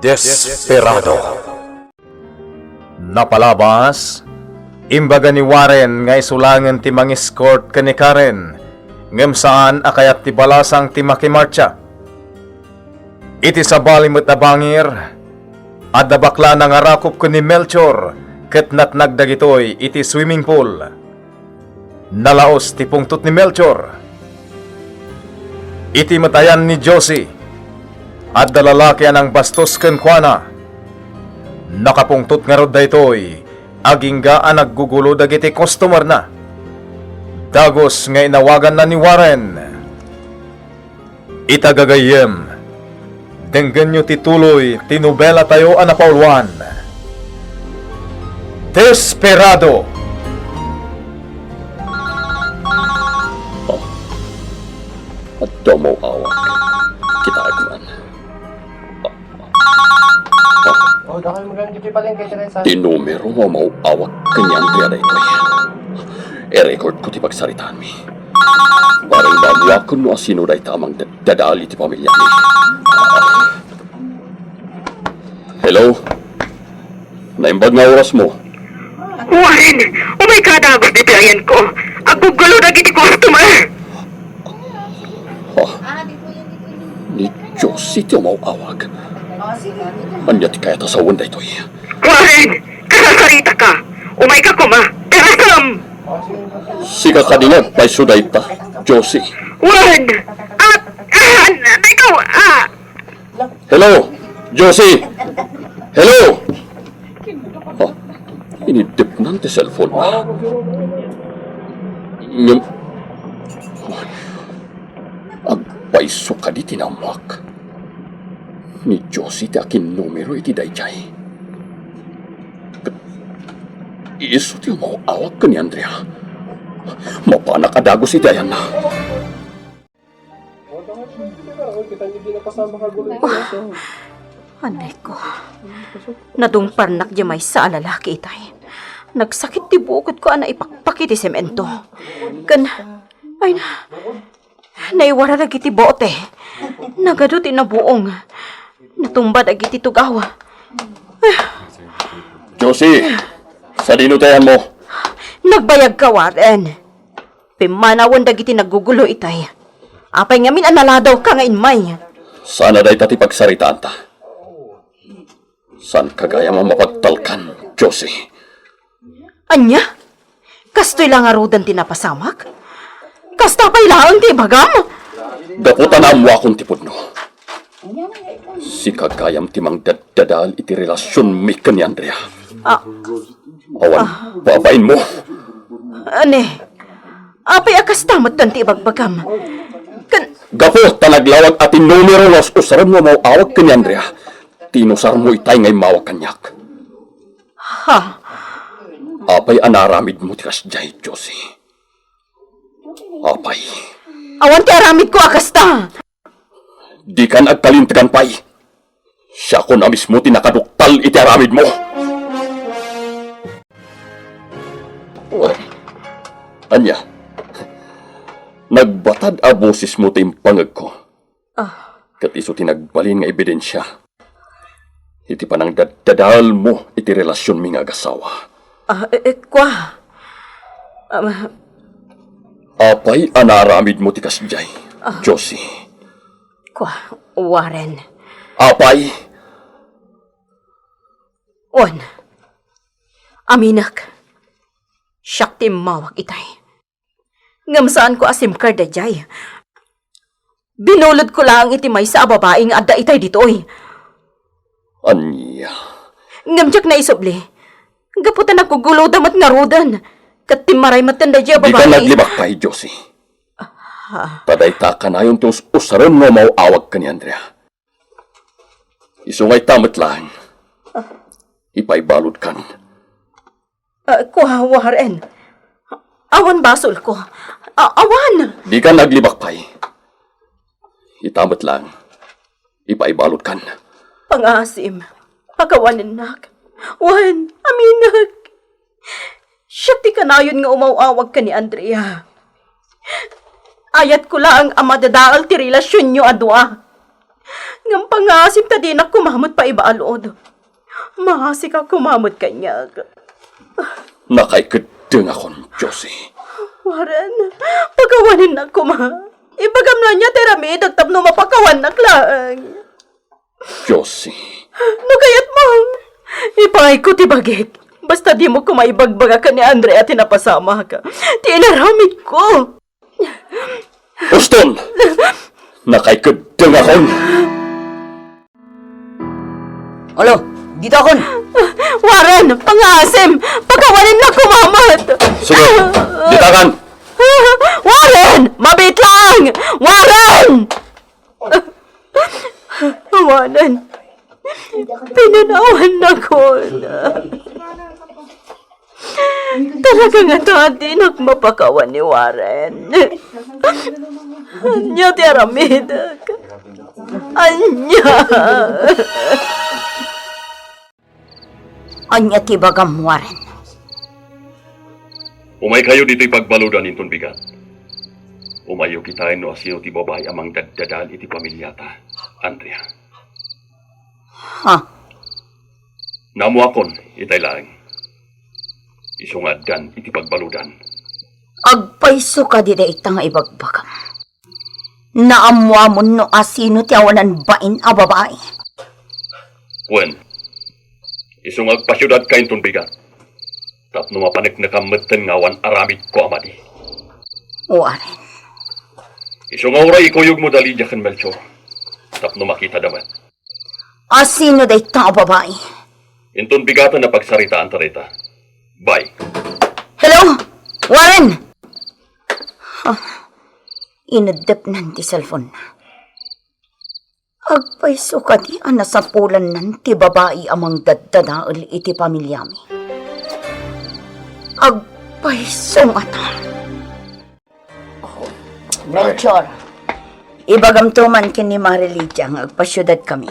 Desperado. Napalabas, imbaga ni Warren nga isulangan ti mang-escort kani Karen, ngem saan akayat ti balasang ti makimarcha. Iti sabalimot na bangir, at bakla na nga rakop ko ni Melchor, ket natnagdagitoy iti swimming pool. Nalaos ti pungtot ni Melchor. Iti matayan ni Josie, at dalalaki ang bastos ken kuana. Nakapungtot nga rod daytoy, agingga ang naggugulo dagiti customer na. Dagos nga inawagan na ni Warren. Itagagayem, denggan nyo tituloy, tinubela tayo anapauluan. Desperado! At mo awak. Kita agman. Dahil magandang jeep pa rin kay Teresa. Tinumero mo mauawak kanya Andrea na ito. E-record ko ti pagsaritaan mi. Parang babulakon mo asino na itamang dadali ti pamilya mi. Hello? Naimbag nga oras mo. Warren! Oh my God, agos di piayan ko! Agugulo na giti customer! Ni Josie ti mauawag. Anya ti kaya tasawan na ito. Warren! Kasasarita ka! Umay ka kuma! Terasam! Sika kanina, may suday ta, Josie. Warren! Ikaw! Hello, Josie! Hello! Inidip ng ti cellphone na. Agpaiso ka di tinamak. Ni Josie ti akin numero iti dayjay. Iso ti mauawak ka ni Andrea. Mapanak adagos iti ayan na. Anay ko. Nadungparnak di may sa alalaki itay. Nagsakit ti bukod ko ana ipakpakit ti semento. Ay na. Naiwara lagi ti bote. Nagado ti nabuong. Natumbad agi ti tugawa. Josie, sa dinutayan mo. Nagbayag ka, Warren. Pimanawan dagiti naggugulo itay. Apay ngamin analadaw ka nga inmay. Sana day tati pagsaritaan ta. San kagaya mo mapagtalkan, Josie? Anya? Kastoy lang arudan tinapasamak? Kastapay lang ti bagam? Daputan na mo akong tipod no. Si kagayam timang dadal iti relasyon mi ka ni Andrea. Awan, babain mo. Ane? Apay akas tamat kan ti bagbagam. Gapo, talaglawag atin numero los usaran mo mauawag ka ni Andrea. Tinusar mo itay ngay mawag kanyak. Ha? Apay anaramid mo tikas jay, Josie. Apay. Awan ti aramid ko akasta. Di kan agkalintigan pay. Siya ko na mismo tinakaduktal iti aramid mo. Anya, nagbatad a boses mo timpangag ko. Kat iso tinagbalin nga ebidensya. Iti panang dadal mo iti relasyon mi nga agasawa. Kwa? Apay anaramid mo tikas jay, Josie. Kwa, Warren. Apay. On. Aminak. Siyak ti mawag itay. Ngamsaan ko asim card da jay. Binulod ko lang iti may sa babaeng adda itay ditoy. Anya. Ngamjak na isobli. Gaputan ako gulo damat nga rodan. Kat timaray matanda jay Di ka babae. naglibak pay, Josie. Padayta ka na yung tus usaron mo mauawag ka ni Andrea. Isungay tamat lang. Ipaibalod kan. Kuha, Warren. Awan basol ko. Awan! Di ka naglibak pay. Itamat lang. Ipaibalod kan. Pangasim. Pagawanin nak. Wan, aminag. Siya ti kanayon nga umawawag ka ni Andrea. Ayat ko lang ang amadadaal ti relasyon nyo adwa. Ngam pangasip ta di na kumamot pa iba alod. Mahasi ka kumamot kanya. Nakaikadeng akong Josie. Warren, pagawanin na kuma. Ibagam na niya terami, dagtab no mapakawan na klang. Josie. No kayat mo. Ipangay ko ti bagit. Basta di mo kumaibagbaga ka ni Andre at tinapasama ka. Tinaramid ko. Boston! Nakaikadeng akong... Alo, dito akon. Warren, pangasim. Pagawanin na kumamat. Sige, ditakan! Warren! Mabit lang! Warren! Warren, pinanawan na ko na. Talaga nga ito atin mapakawan ni Warren. Anya ti aramidak. Anya. Anya ti bagam Warren. Umay kayo dito'y pagbaludan inton bigat. Umayo kitain no asino ti babay amang daddadal iti pamilyata, Andrea. Ha? Namuakon itay laing. Isungadan iti pagbaludan. Agpaiso ka di itang ibagbagam. Naamwa mo no asino ti awanan bain a babae. Wen, isungag pasyudad ka inton bigat. Tapno mapanik na kameten ngawan aramid ko amadi. Warren, Isungawray ikuyog mo dali jakan Melchor. Tapno makita daman. asino da itang babae. Inton bigatan na pagsaritaan tarita. Bye. Hello? Warren! Inadap nan ti cellphone. Agpaiso ka di anasapulan nan ti babae amang daddadaal iti pamilyami. Agpaiso nga ta. Melchor, ibagam tuman kin ni Marilydia nga agpasyudad kami.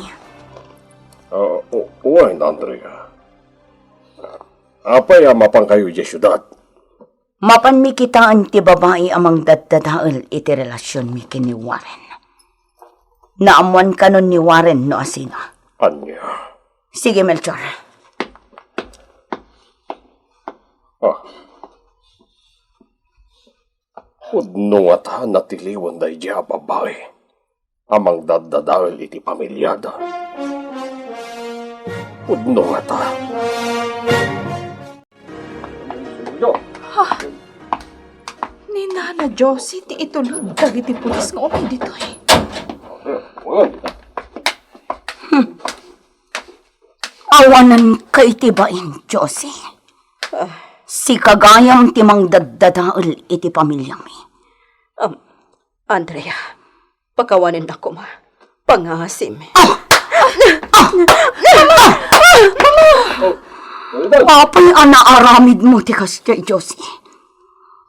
Uwain, Andrea. Apay mapang kayo di syudad. Mapan mi kitaan ti babae amang daddadaal iti relasyon mi kin ni Warren. Naamuan kanon ni Warren no asino. Anya. Sige, Melchor. Udno nga ta natiliwan da iya babae. Amang daddadawil iti pamilyada. Udno nga ta. Ni Nana Josie, ti itulog dagiti pulis nga umay dito eh. Awanan ka itibain, Josie. Si kagayam timang daddadaal iti pamilyami. Andrea, pakawanin na ko ma. Pangasim. Papay anaaramid mo ti kastya, Josie.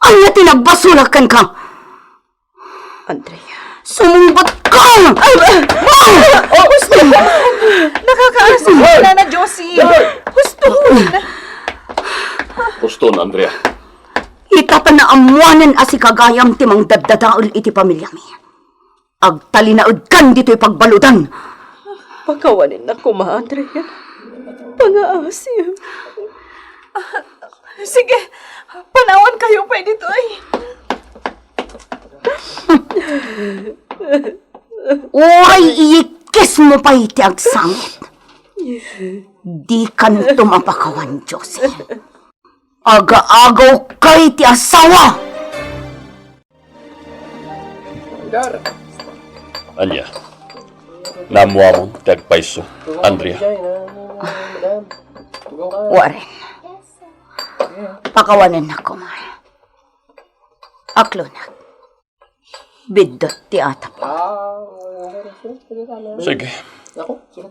Anya tinagbasulakan ka. Andrea. Sumumbat ka! Gusto mo! Nakakaasim ka na na, Josie! Gusto mo! Poston, Andrea. Itata na amuanan asi kagayam timang daddadaal iti pamilyami. Agtalinaod kan dito'y pagbaludan. Pakawanin na ko ma, Andrea. Pangaasim. Sige, panawan kayo pwede to ay. Uray, iikis mo pa iti agsangit. Di kan tumapakawan, Josie. Aga-agaw ka iti asawa! Anya. Namuha mo tagpaiso, Andrea. Warren, pakawanan na ko, man. Aklo na. Bidot ti atap. Sige.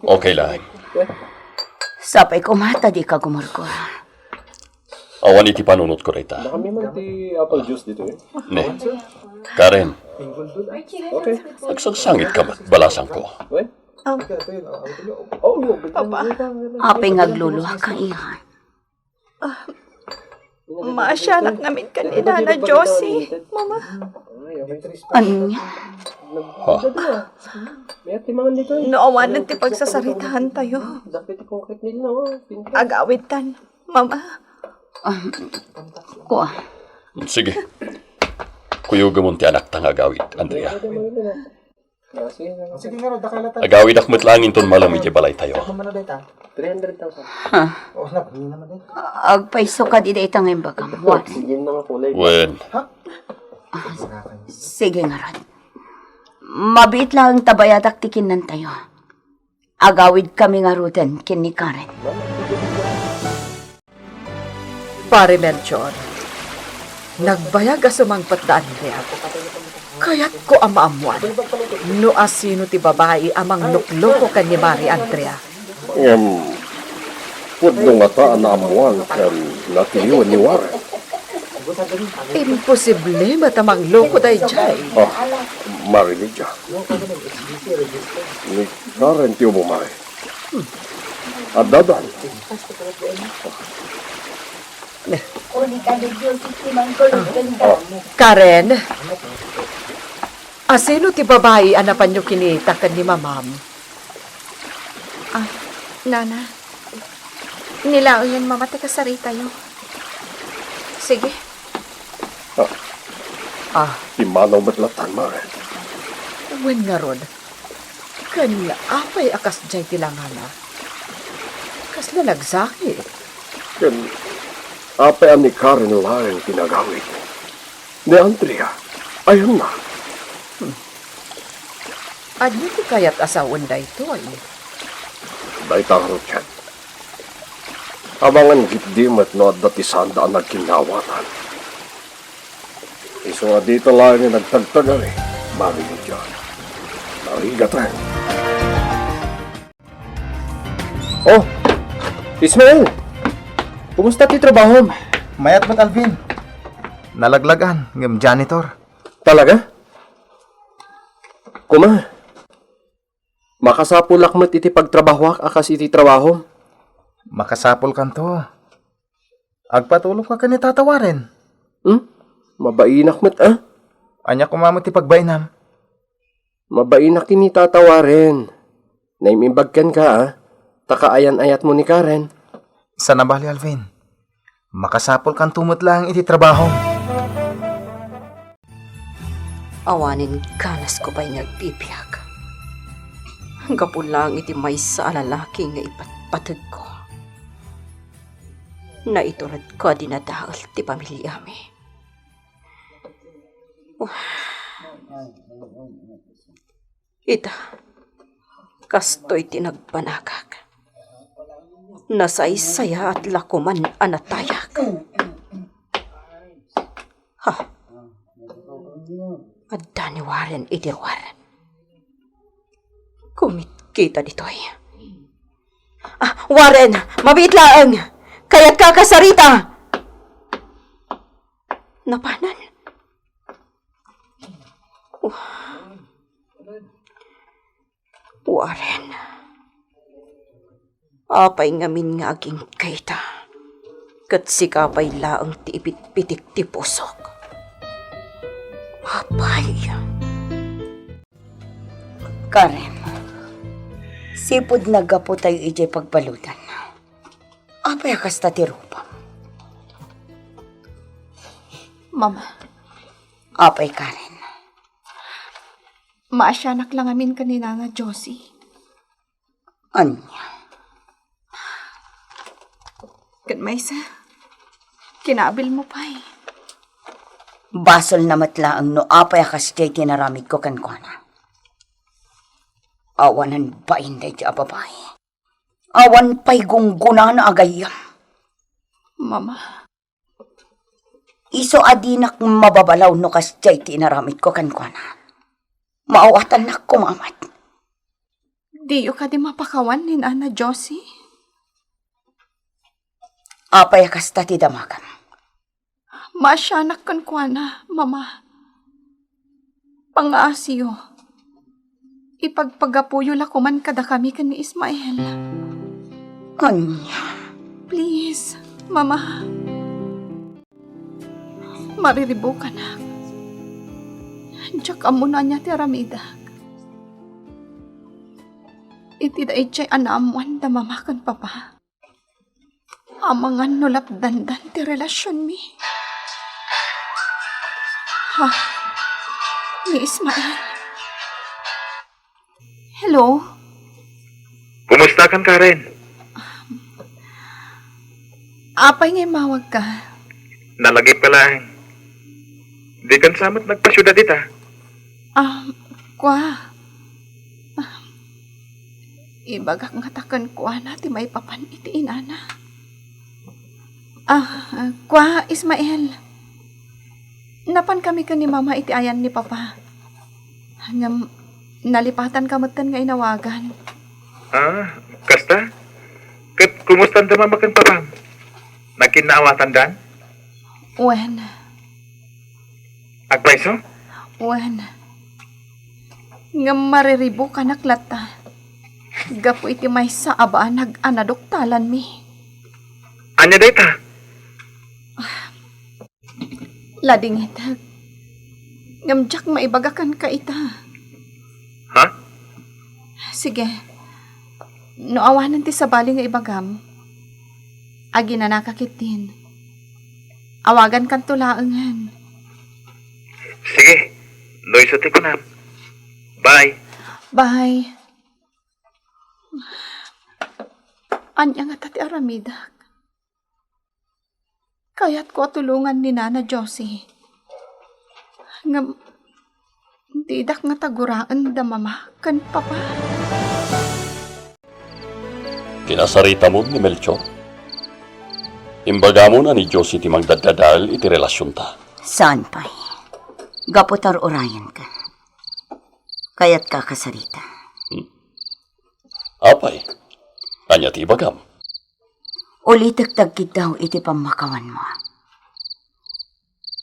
Okay lang. Sapay ko mata di ka gumurko. Awan iti panunot ko rita. Kami man ti apple juice dito eh. Ne. Karen, Okay. nagsagsangit ka ba't balasan ko? Apay ngagluluha ka iyan. Maasyanak namin kanina na Josie. Mama. Anya? May timangan dito eh. Noowanan ti pagsasaritahan tayo. Dapat i-concrete nila oh. Agawitan, Mama. Kuha. Sige. Kuyuga mo ti anak tang agawid, Andrea. Sige nga ro, dakala tayo. Agawid akmet langin ton malam iti balay tayo. 300,000. Ha. Oo, hindi naman din. Agpaiso ka di itang imbaga. What? Sige na nga kulay. Wen, Sige nga ron. Mabit lang ang tabayadak tikinan tayo. Agawid kami nga rutan kini Karen. Pare Melchor, nagbayag asumangpat da Andrea. Kaya't ko amaamuan. No asino ti babae amang nukloko kan ni Mari Andrea. Pudno nga ta anamuan kan natiliwan ni Warren. Imposible matamang loko day jay. Marinig siya. Ni Karen tiyo mo, Mari. At dadan. Karen, asino ti babae anapan nyo kinita kan ni Mamam? Nana, nilaon Mama, teka sarita yun. Sige. Imanaw matlatan, Mari. Wen nga ron, kanya apay akas jay tilangana. Kasla nagsakit. Kan, apa ni Karen lang kinagawid. Ni Andrea, ayun na. Adyo ti kayat asawan da ito ay. Dahil taro chat. Abangan gitdimat no at datisanda ang nagkinawanan. Iso nga dito lang yung nagtagtagal eh. Marinig dyan. Narigat rin. Oh! Ismael! Kumusta ti trabaho? Mayat ba't Alvin? Nalaglagan, ngam janitor. Talaga? Kuma? Makasapulak mo't iti pagtrabaho akas iti trabaho? Makasapol kan to. Agpatulong ka ni tatawarin. Mabainak mo't Anya kumamot ti pagbainam. Mabainak kini tatawarin. Naimimbagkan ka Takaayan-ayat mo ni Karen. Sa nabali Alvin. Makasapol kan tumot lang iti trabaho. Awanin kanas ko ba'y nagpipiyag. Gapon lang iti may sa lalaki nga ipatpatag ko. Na iturad ko dinadahal ti pamilyami. Ita, kastoy tinagpanagag. Nasaysaya at lakuman anatayak. Ha? Adda ni Warren idirwar. Kumit kita ditoy. Warren! Mabit laang! Kaya't kakasarita! Napanan? Warren. Apay ngamin nga aging kaita. Kat sikapay laang ti ipit-pitik ti pusok. Apay. Karen, sipod nagapo tayo ijay pagbalutan. Apay kasta ti rupa. Mama, Apay Karen. maasyanak lang amin kanina nga Josie. Anya? Maysa, kinaabil mo pa eh. Basol na matlaang no apay akas jay tinaramid ko kankwana. Awanan ba inday ti ababay? Awan pa'y gungguna na agayam. Mama, Iso adinak mababalaw no kas jay tinaramid ko kankwana. Maawatan na kumamat. di ka di mapakawan ni Ana Josie. Apay akas tati damagan. Maasyanak kan kwa na, Mama. Pangaasiyo. Ipagpagapuyo lakuman kada kami kan ni Ismael. Anya? Please, Mama. Mariribo ka na. Diyak amo na niya ti Aramida. Iti da ijay anaamuan da mamakan papa. Amangan nulap dandan ti relasyon mi. Ha? Ni Ismael. Hello? Kumusta kan, Karen? Apay ngay mawag ka? Nalagi pa lang. Di kan samat nagpasyuda dita. Kwa. Ibagak nga takan kwa na ti may papan iti inana. Kwa, Ismael. Napan kami ka ni mama iti ayan ni papa. Ngam, nalipatan kamatan nga inawagan. Kasta? Kat kumusta ang mamakan papam? Nakinaawatan dan? Wen. Agpaiso? Wen. Ngam mariribo ka naklata. Gapu iti may sa abaan nag-anadoktalan mi. Anya data? Lading itag. Ngamjak maibagakan ka ita. Ha? Sige. No awanan ti sabali nga ibagam. Agi na nakakitin. Awagan kan tulaangan. Sige. Loiso ti ko na. Bye. Bye. Anya nga tati Aramidak. Kaya't ko tulungan ni Nana Josie. Ngam, didak nga taguraan da mama kan papa. Kinasarita mo ni Melchor. Imbaga mo na ni Josie ti magdadadal iti relasyon ta. Saan pa'y? Gaputar orayan ka. Kaya't kakasarita. Apay, kanya ti bagam. Ulitak tagkid daw iti pamakawan mo.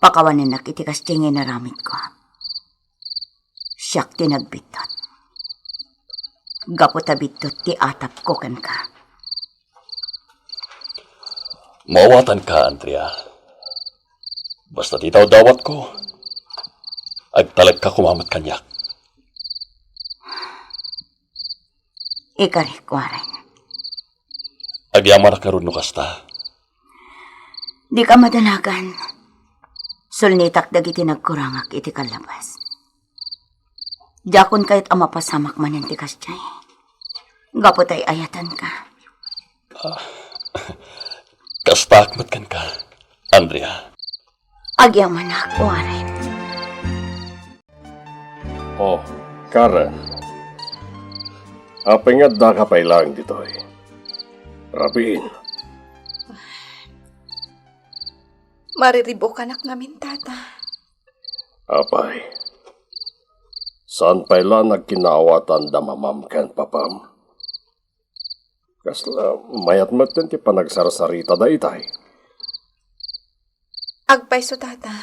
Pakawanin nak iti kastingin na ramit ko. Siyak tinagbitot. Gaputabitot ti atap ko kan ka. Mawatan ka, Andrea. Basta ti dawat ko, agtalag ka kumamat kanyak. Ikari ko rin. Agyaman na karon no kasta. Di ka madalagan. Sulnitak dagiti nagkurangak iti kalabas. Jakon kahit amapasamak man yung tikas tiyay. Gapotay ayatan ka. Kasta akmat kan ka, Andrea. Agyaman na ako rin. Oh, Karen. Apingat da ka pa ilang dito eh. Rabiin. Mariribo ka nak namin, tata. Apay. Saan pa ilang nagkinaawatan da mamamkan papam? Kasla mayat matin ti panagsarsarita da itay. Agpay so, tata.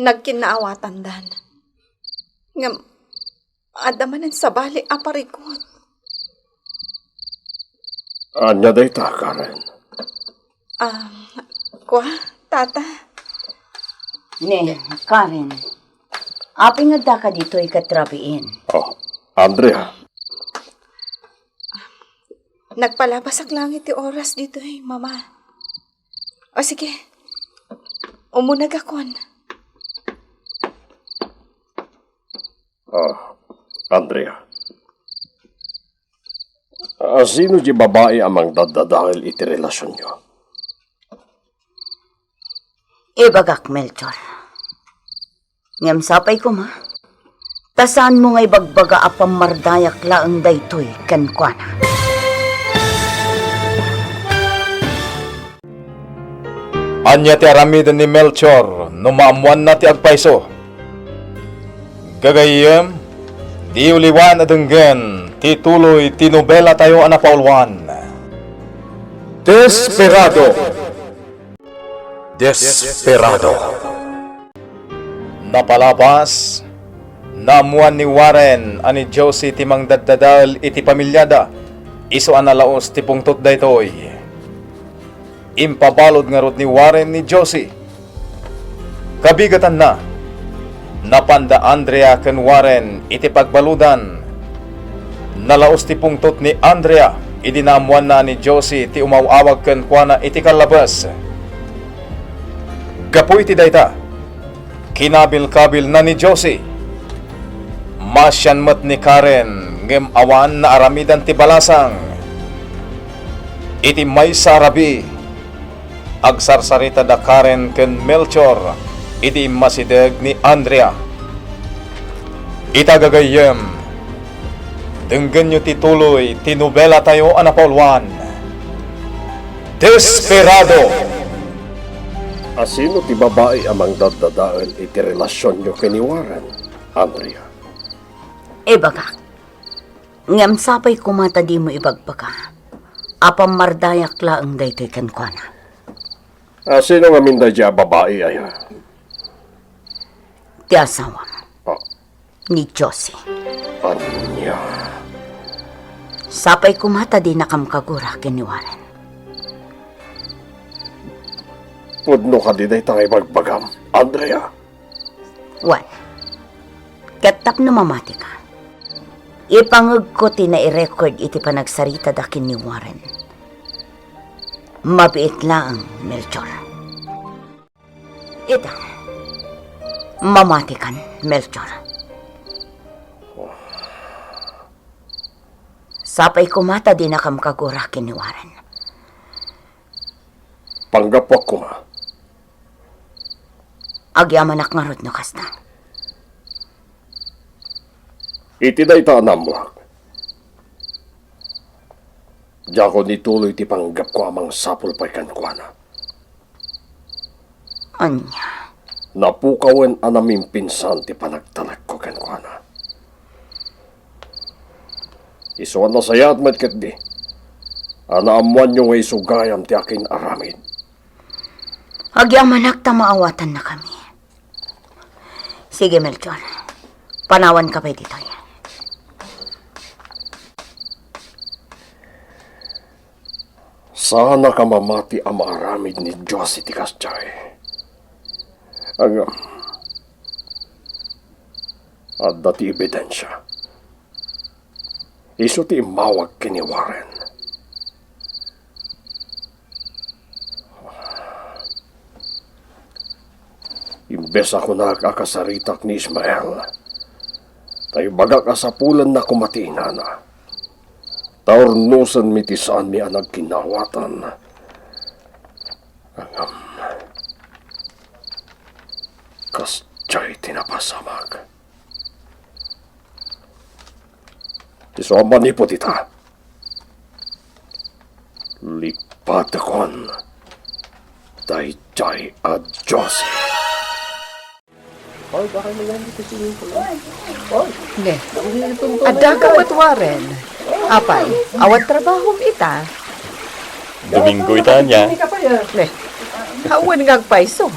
Nagkinaawatan dan. Ngam, adamanan sa bali aparikot. Anya da ita, Karen? Kwa, tata. Ne, Karen. Aping agda ka dito ikatrabiin. Oh, Andrea. Nagpalabasak langit ti oras dito mama. O sige, umunag akon. Andrea. Sino di babae amang dadadahil iti relasyon nyo? Ibagak, Melchor. Ngam sapay ko ma. Tasaan mo nga'y bagbaga apang mardayak laang daytoy kankwana. Anya ti aramid ni Melchor, numaamuan na ti agpaiso. Gagayem, di uliwan adenggen, tituloy tinobela tayo anapaulwan. Desperado. Desperado. Napalabas, naamuan ni Warren ani Josie ti mangdaddadal iti pamilyada, iso analaos ti pungtot daytoy. Impabalod nga rod ni Warren ni Josie. Kabigatan na, napanda Andrea ken Warren iti pagbaludan. Nalaos ti pungtot ni Andrea, idinamuan na ni Josie ti umawawag ken kuana iti kalabas. Gapu iti dayta, kinabil-kabil na ni Josie. Masyan met ni Karen ngem awan na aramidan ti balasang. Iti may sarabi, agsarsarita da Karen ken Melchor, iti masideg ni Andrea. Itagagayem, denggan nyo tituloy, tinubela tayo anapolwan. Desperado! Asino ti babae amang dadadaan iti relasyon nyo kay ni Warren, Andrea? Bagak. Ngam sapay kumata di mo ibagbaga. Apam mardayak laang daytoy kankwana. Asino nga minda dya babae ay? Ti asawa Ah, ni Josie. anya? Sapay kumata di nakamkagura kini Warren. Pudno ka di day tangay bagbagam, Andrea? Wan. Katap na mamati ka. Ipangag ko i-record iti panagsarita dakin ni Warren. Mabiit lang, Melchor. Ita. Mamati kan, Melchor. Sapay kumata di nakamkagura kini Warren. Panggapwak ko ma. Agyamanak nga rod no kasta. Iti day ta anamwak. Diya ko nituloy ti panggap ko amang sapul pa'y kankwana. Anya. Napukawan anaming pinsan ti panagtalag ko kankwana. Isuan na sayat matkat di. Anaamuan nyo ngay sugayam ti akin aramid. Agyamanak ta maawatan na kami. Sige, Melchor. Panawan ka pa dito yan. Sana ka mamati ang maaramid ni Josie ti Kasjay. At dati ebidensya. Iso ti imawag kini Warren. Imbes ako nakakasaritak ni Ismael, tayo baga kasapulan na kumatina na. Taornusan mi ti saan mi anag kinawatan. Kasjay tinapasamag. Isuaman ni po tita. Lipat akon. Dayjay at Josie. Ne, ada ka mat Warren. Apay, awat trabahom ita. Domingo itanya. Ne, hawan ngag paiso.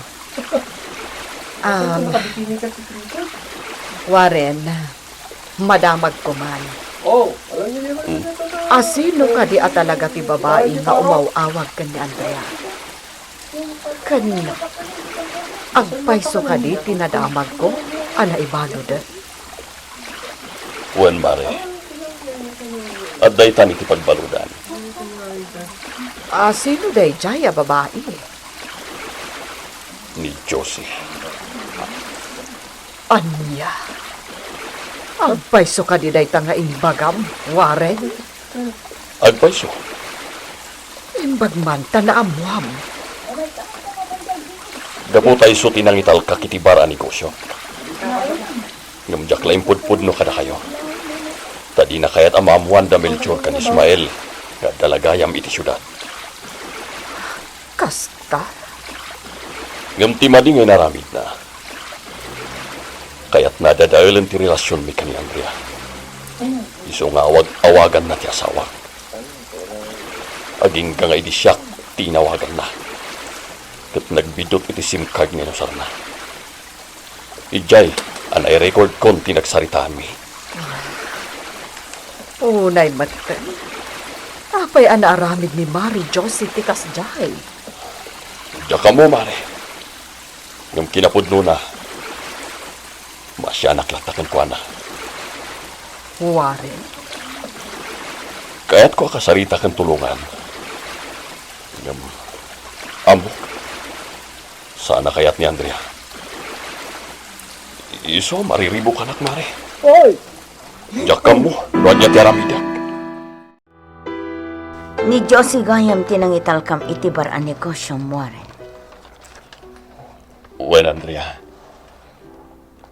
Warren, madamag ko man. Asino ka di atalaga ti babae nga umawawag ka ni Andrea? Kanino? Agpaiso ka di tinadamag ko? Ana ibalo de? Juan Mare. At daytan iti pagbaludan. Asino day jaya babae? Ni Josie. Anya? Agpaiso ka di day tanga imbagam, Warren? Agpaiso. Imbagman ta na amuam. Gapo tayo so tinangital kakitibara negosyo. Ngamjak laing pudpud no kada kayo. Tadi na kayat amamuan da Melchor kan Ismael nga dalagayam iti syudad. Kasta? Ngam ti madi nga naramid na. Kayat nadadailan ti relasyon mi kani Andrea. Iso nga awagan na ti asawa. Aging ka nga iti siyak tinawagan na. Kat nagbidot iti SIM card ni Sarna. Ijay, an ay record kon tinagsaritaan mi. Unay maten. Apay anaaramid ni Mary Josie ti Kasjay. Diya ka mo, Mare. Ngam kinapudno na. Masyanak latakan ko na. Warren, Kaya't ko akasarita kan tulungan. Ngam, amo, sana kayat ni Andrea. Iso, mariribo ka nak mare. Hoy! Jakam mo, luan niya tiaramidak. Ni Josie gayam tinangital kam itibar ang negosyo mo, Warren. Wen, Andrea.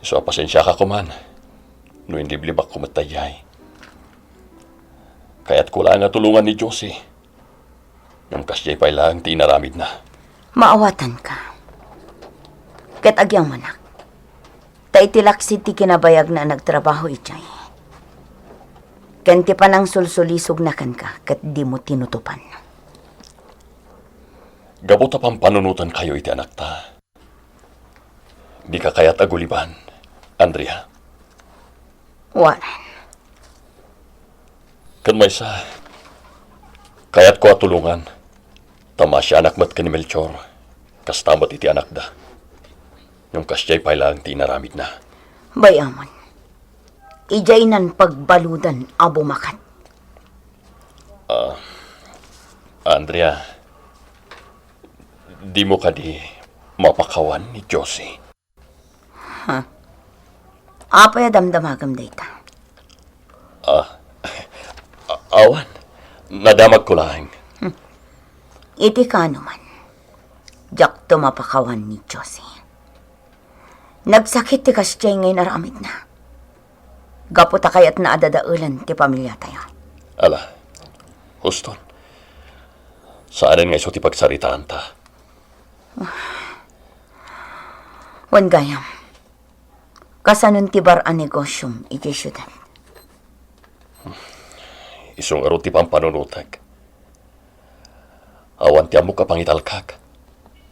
Iso, pasensya ka kuman. No hindi blibak kumatayay. Kaya't ko lang nga tulungan ni Josie. Ngam kasyay pa ilang tinaramid na. Maawatan ka. Ket agyang manak. Ta itilak ti kinabayag na nagtrabaho ijay. Kenti pa nang sulsulisog na kan ka, ket di mo tinutupan. Gabota pang panunutan kayo iti anak ta. Di ka kaya't aguliban, Andrea. Warren, Kan may sa, kaya't ko atulungan. Tama siya anak mat ka ni Melchor. Kastamat iti anak da. Yung kasyay pa ilang tinaramid na. bayaman. Ijay nan pagbaludan abo makat. Andrea, di mo ka di mapakawan ni Josie. Apa ya damdamagam dayta? Awan, nadamag ko lang. Iti kano man. Jak to mapakawan ni Josie. Nagsakit ti kasyay ngay naramid na. Gaputa kayat na adadaulan ti pamilya tayo. Ala, Houston, saan nga iso ti pagsaritaan ta? Wan gayam. Kasanun ti bar ang negosyong iti syudad. Isong aro ti pampanunutag. Awan ti amo ka pangitalkak.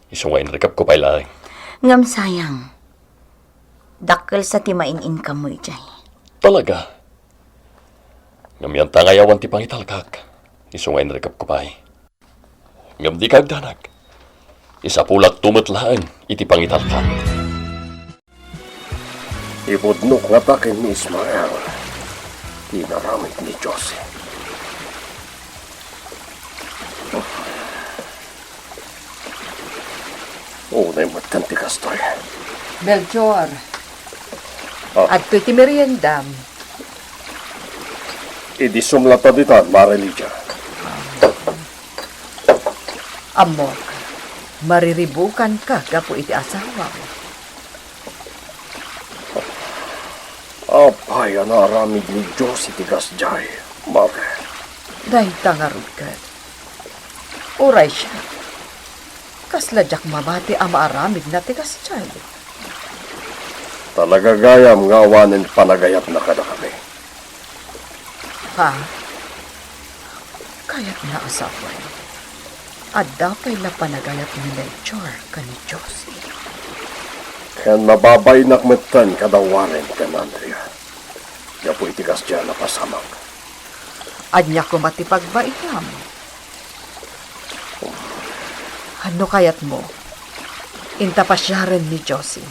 Isong nga inrekap ko pa ilang. Ngam sayang. Dakkel sa ti main-income mo ijay. Talaga. Ngam yan tangayawan ti pangitalkak. Isong nga inrekap ko pa. Ngam di kagdanag. Isa pulak tumatlaan iti pangitalkak. Ibudnok nga takin ni Ismael. Tinaramid ni Josie. Oh, naimatan ti kastoy. Melchor, Ah. at iti meriendam. Idi sumlata ditan, Marelidia. Amok, mariribukan ka gapo iti asawa mo. Apay, anaramid ni Josie ti kasjay. Mare. Dahil tangarod ka. Uray siya. Kasladyak mabati ang maaramid na tigas chay. Talaga gayam nga awanin panagayat na kada kami. Ha? Kaya't na asawa. At dapay na panagayat ni Melchor ka ni Josie. Ken mababay nakmetan kadawarin ken Andrea. Yapo itigas dyan na pasamang. Anya ko matipagbainam. Ano kayat mo? Inta pa siya rin ni Josie.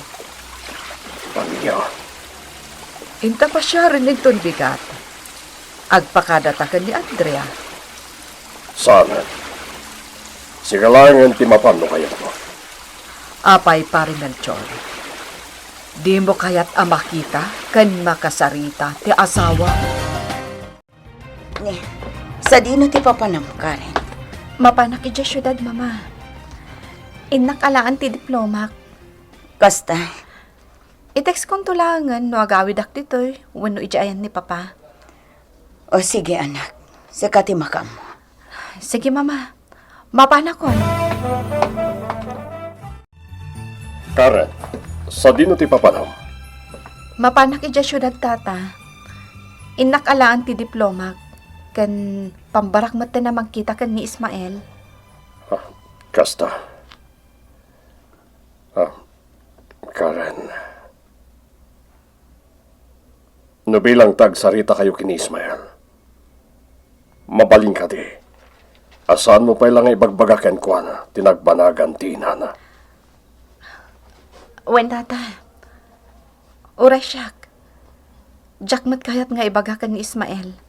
Anya, Inta pa siya rin nitong bigat. Agpakadatakan ni Andrea. sana. Sigalangan ti mapano kayat mo. Apay pari Melchor. Di mo kayat amakita kan makasarita ti asawa. Ni, sa dino ti papanam, Karen. Mapanak iti syudad, mama. Inak alaan ti diplomak. Kasta, I-text kong tulangan no agawid ak ditoy. Wano ijayan ni papa. o sige anak, sakati makam. Sige, mama. Mapanak ko. Karen, sa dino ti papanam. Mapanak iti syudad, tata. Inak alaan ti diplomak. Kan pambarak mo na magkita kan ni Ismael. Kasta. Karen. No bilang tagsarita kayo kini Ismael. Mabaling ka di. Asaan mo pa ilang ibagbagaken ko na tinagbanagan ti inana. Wen, tata. Uray siyak. Jakmat kayat nga ibagakan ni Ismael.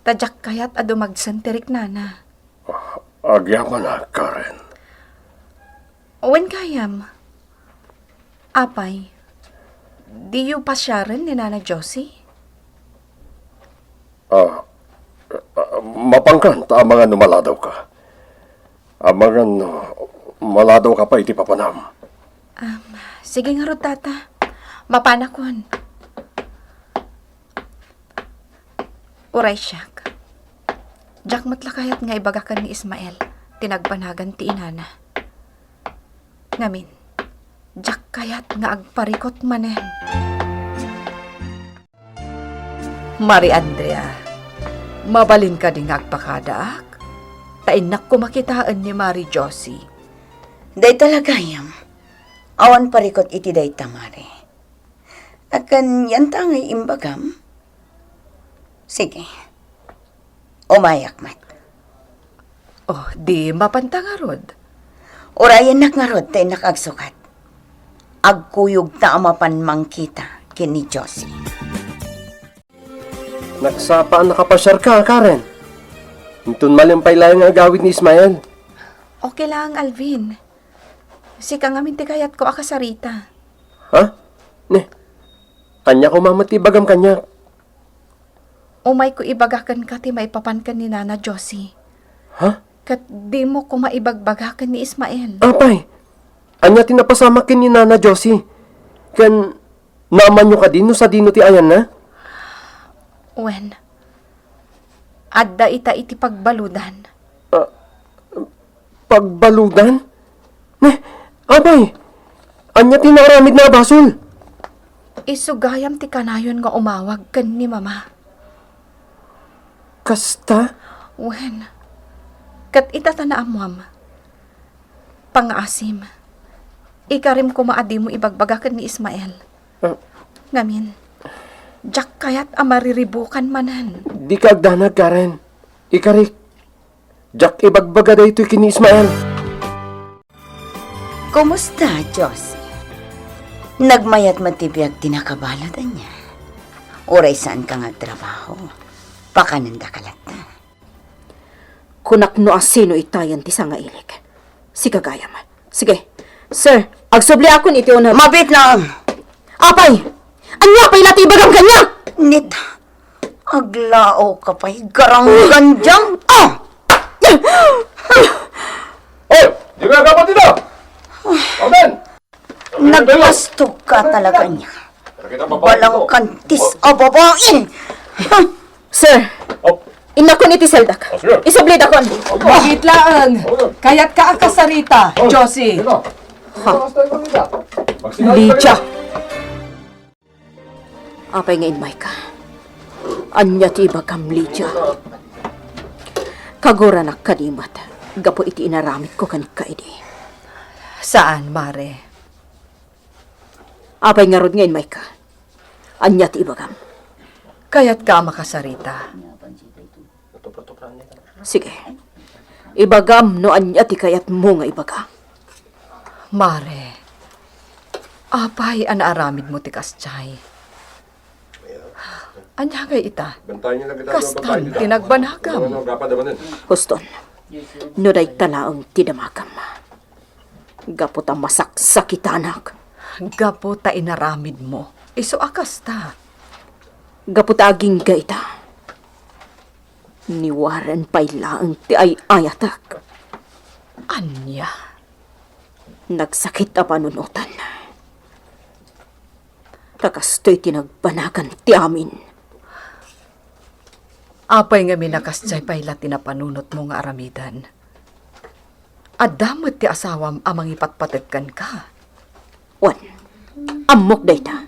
Tadyak kayat ado magsantirik nana. Agyaman na, Karen. Wen kayam. Apay. Di yu pasyaran ni Nana Josie? Mapangkan, mga numaladaw ka. Amangan, maladaw ka pa iti papanam. Sige nga ro, tata. Mapanakon. Uray siyak. Jakmat lakayat nga ibagakan ni Ismael. Tinagbanagan ti inana. Ngamin, jak kayat nga agparikot manen. Mari Andrea, mabalin ka di nga agpakadaak. Tainak ko makitaan ni Mari Josie. Day talagayam. Awan parikot iti day tamari. Akan yan tangay imbagam. Sige. Umayak mat. Oh, di mapantangarod. Orayan nakngarod tayo nakagsukat. Agkuyog ta amapan mangkita kini Josie. Nagsapaan nakapasyar ka, Karen. Intun malimpay lang ang agawid ni Ismael. Okay lang, Alvin. Sika nga minti kayat ko akasarita. Ha? Ne, kanya ko mamatibagam kanya. Umay ko ibagakan ka ti maipapan ka ni Nana Josie. Ha? Kat di mo ko maibagbagakan ni Ismael. Apay, anya tinapasama kin ni Nana Josie. Kan, naman nyo ka din no sa dino ti ayan na? Wen, adda ita iti pagbaludan. Pagbaludan? Ne, apay, anya tinaramid na basol. Isugayam ti kanayon nga umawag kan ni Mama. Kasta? Wen, kat itatana amwam. Pangaasim. Ikarim ko maadi mo ibagbagakan ni Ismael. Ngamin, jak kayat amariribukan manan. Di ka agdanag, Karen. Ikarik. Jak ibagbaga da ito kini Ismael. Kumusta, Josie? Nagmayat matibiyag tinakabalodan niya. Uray saan ka nga trabaho? Pakananda kalat na. Kunak no asino itayan ti sangailig. Si kagayam. Sige, sir, agsubli akon iti una. Mabit lang! Apay! Anya pa'y latibagam kanya! Nit, aglao ka pa'y garanggan dyan. Oh! Oy! Di ka dapat dito! Amen! Nagpastog ka talaga niya. Walang kantis o babae. Sir, inakon iti seldak. sige. Isubli dakon. Magitlaan. Kaya't ka akasarita, Josie. Lydia! Apay ngayon, Micah. Anya ti ibagam, Lydia. Kagura na kanimat. Gapo iti inaramit ko kanik ka idi. Saan, Mare? Apay nga rod ngayon, Micah. Anya ti ibagam. Kaya't ka makasarita. Sige. Ibagam no anya ti kayat mo nga ibaga. Mare, apay anaaramid mo ti kasyay. Anya nga ita? Kastan, tinagbanagam. Huston, no day talaang tidamakam. Gapo ta masaksakitanak. Gapo ta inaramid mo. Iso akas ta. Gapo ta aging gaita. Niwaran pa'y laang ti ay ayatak. Anya? Nagsakit a panunutan. Takastoy tinagbanagan ti amin. Apay nga minakasyay pa'y lati na panunot mo nga aramidan. Adamot ti asawam amang ipatpatagkan ka. Wan, amok dayta.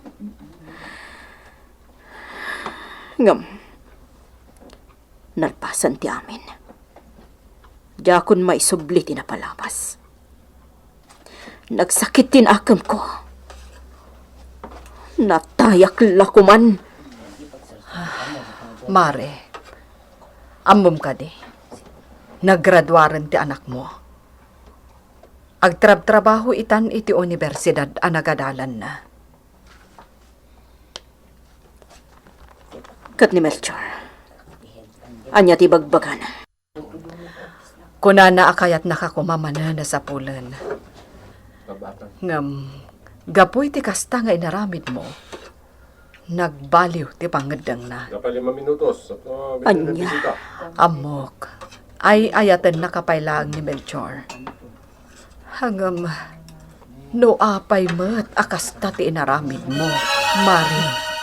Ngam, nalpasan ti amin. Jakon may subli ti napalabas. Nagsakit tin akam ko. Natayak lakuman. Mare, amom ka di. Naggraduaran ti anak mo. Agtrab-trabaho itan iti universidad a nagadalan na. Kat ni Melchor. Anya ti bagbagan. Kunana akayat nakakumamana na sa pulan. Ngam, gapoy ti kasta nga inaramid mo. Nagbaliw ti pangadang na. Anya. Amok, ay ayatan nakapailaang ni Melchor. Hangam, no apay mo't akasta ti inaramid mo, Mari.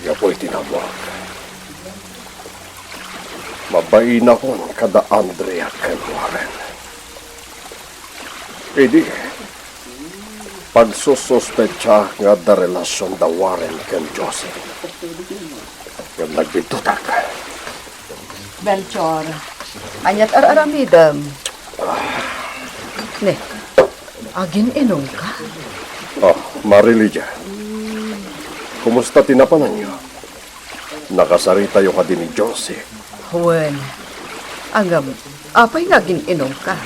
Kaya po'y tinawag. Mabain ako kada Andrea ken Warren. Idi, pagsusospecha nga da relasyon da Warren ken Josie. Yung nagbitutak. Melchor, anyat araramidam. Ne, agin inong ka? Oh, Marilyja. Kumusta tinapanan niyo? Nakasarita yung ka din ni Josie. Juan, angam, apay nga agin inong ka?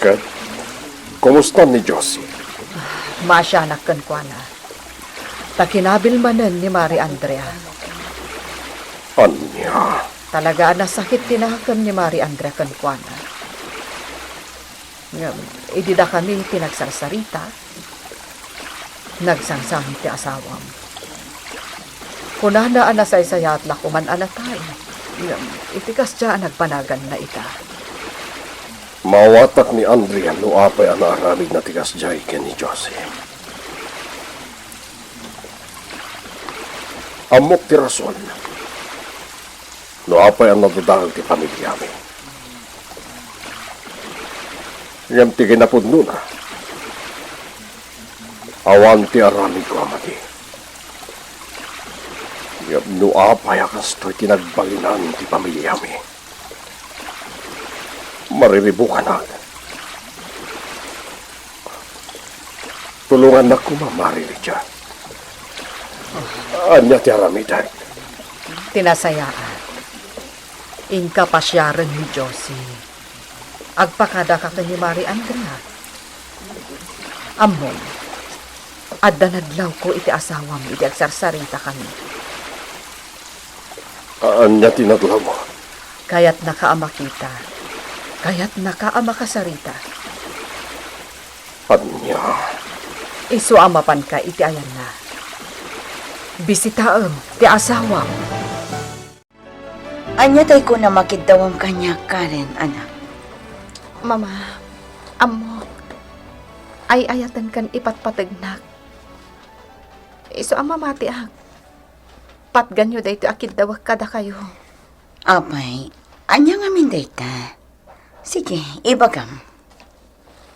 Kat, kumusta ni Josie? Masyanak kan kwa na. Takinabil manan ni Mari Andrea. Anya? Talaga na sakit tinahakam ni Mari Andrea kan kwa na. Ngam, idida kami pinagsarsarita. Nagsangsangit ti asawam. Kunana anasay-sayat na kuman anatay. Ngam, itikas dyan nagpanagan na ita. Mawatak ni Andrea no apay ang naaramid na tigas jay ken ni Josie. Amok ti rason. No apay ang nagdadahal ti pamilyami. Ngam ti ginapod na. Awan ti aramid ko amati. Ngam no apay akas to'y tinagbalinan ti pamilyami. Mariribukan na. Tulungan na kumamari siya. Anya ti aramiday. Tinasayaan. Inka pasyaran ni Josie. Agpakada ka ni Mari Andrea. Amon, adda nadlaw ko iti asawam iti agsarsarita kami. Anya tinadlaw mo. Kaya't nakaama kita. Kaya't nakaama kasarita. Anya. Isuamapan ka iti ayan na. Bisitaam ti asawam. Anya tay ko na makidawang kanya, Karen, anak. Mama, amok. Ay ayatan kan ipatpatagnak. Iso ang mamati ak. Patganyo da ito akid dawag kada kayo. Apay, anya nga mindayta. Sige, ibagam.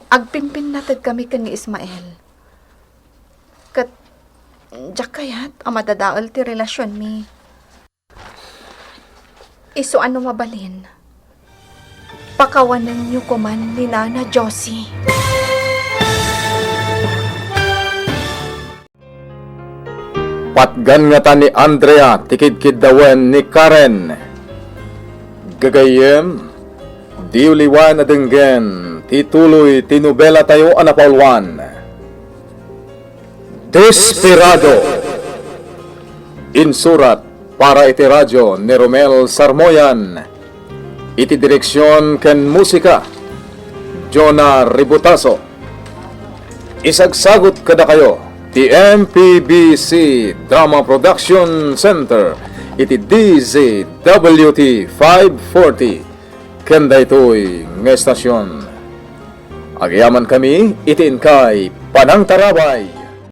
Agpimpin natag kami kan ni Ismael. Kat, jak kayat ang madadaol ti relasyon mi. Iso ano mabalin? Pakawanan niyo ko man ni Nana Josie. Patgan nga ta ni Andrea, tikid-kid dawen ni Karen. Gagayem, diuliwan na denggen, tituloy tinubela tayo anapalwan. Desperado. Insurat para iti radyo ni Romel Sarmoyan. Iti direksyon ken musika, Jonah Ributaso. Isagsagot kada kayo, ti MPBC Drama Production Center, iti DZWT 540, kenda ito'y ng estasyon. Agyaman kami, iti inkay Panang Tarabay.